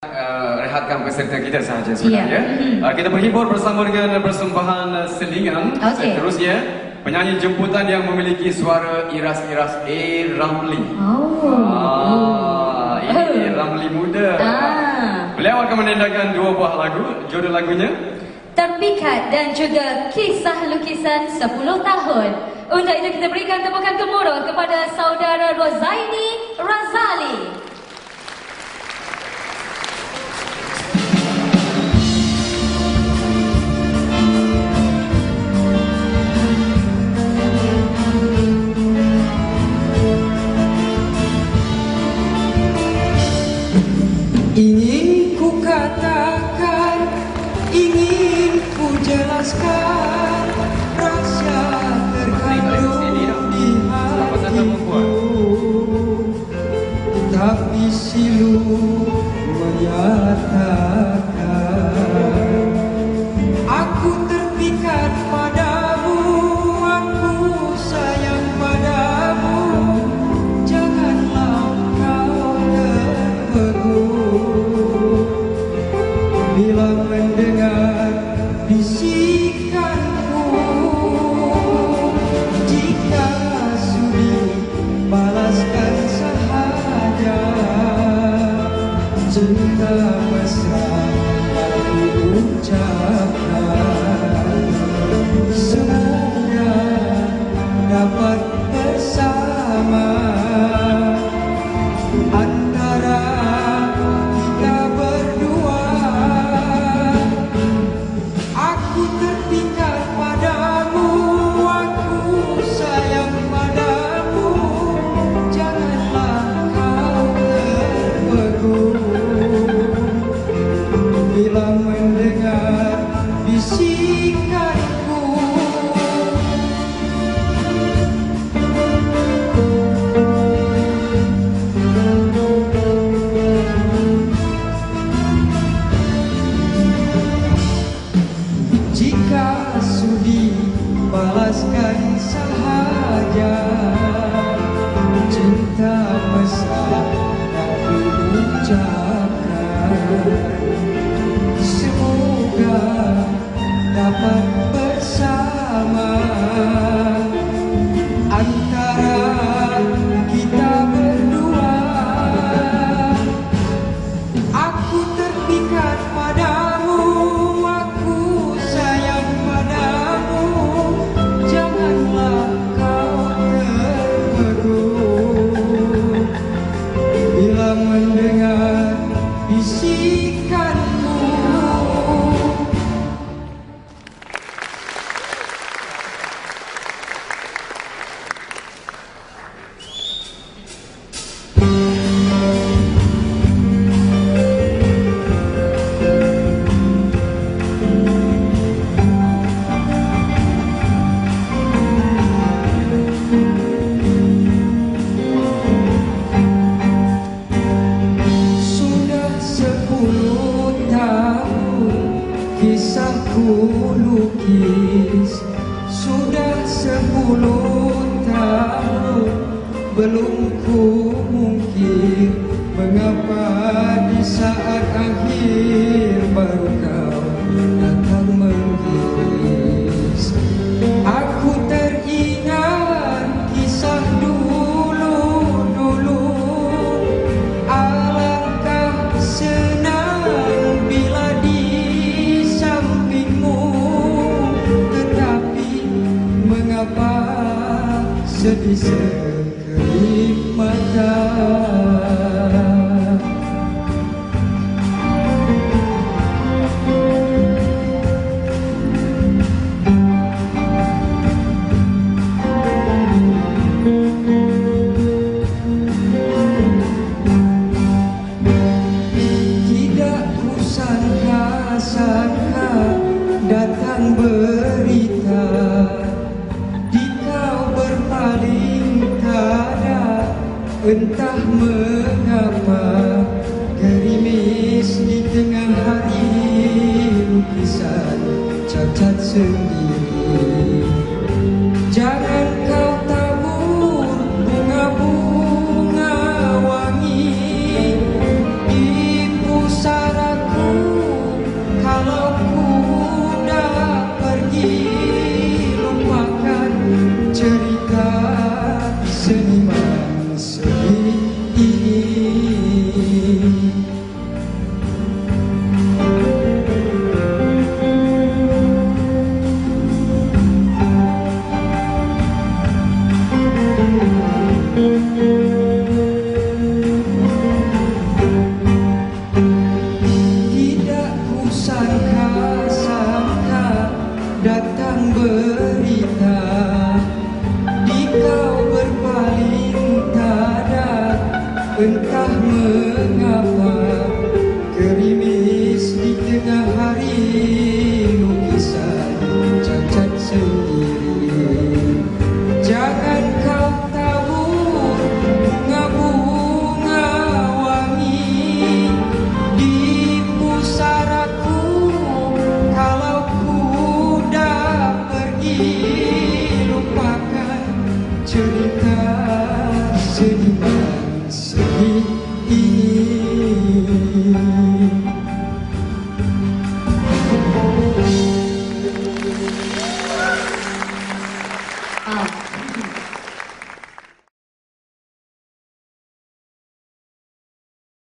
rehatkan peserta kita sahaja sebenarnya. Kita menghibur bersama dengan persembahan selingan. Seterusnya, penyanyi jemputan yang memiliki suara iras-iras A. Ramli. Ini Ramli muda. Beliau akan menendangkan dua buah lagu. Judul lagunya Terpikat dan juga Kisah Lukisan 10 Tahun. Untuk itu kita berikan tepukan gemuruh kepada saudara Rozaini Razali. Ingin ku katakan, ingin ku jelaskan rasa terkandung di hatiku, tapi silu menyatakan aku terpikat padamu, aku sayang padamu, janganlah kau terpegun. Bila mendengar bisikanku, jika sudi balaskan sahaja cinta mesra aku ucapkan. Semoga dapat bersama antara kita berdua. Aku terpikat padamu, aku sayang padamu, janganlah kau terpegun. Bila mendengar bisikanku, jika sudi balaskan sahaja cinta mesra aku ucapkan. Semoga dapat bersama antara kita berdua. Aku terpikat padamu, aku sayang padamu, janganlah kau terpegun. Bila mendengar bisikanmu. Sudah 10 tahun kisahku lukis, sudah 10 tahun belum ku mungkir. Mengapa di saat akhir baru kau datang menggigis? Aku teringat kisah dulu-dulu, alangkah senang bila di sampingmu. Tetapi mengapa sedih sekelip mata? Tidak kusangka-sangka datang berita di kau berpaling tada. Entah mengapa gerimis di tengah hari, lukisan cacat sendiri.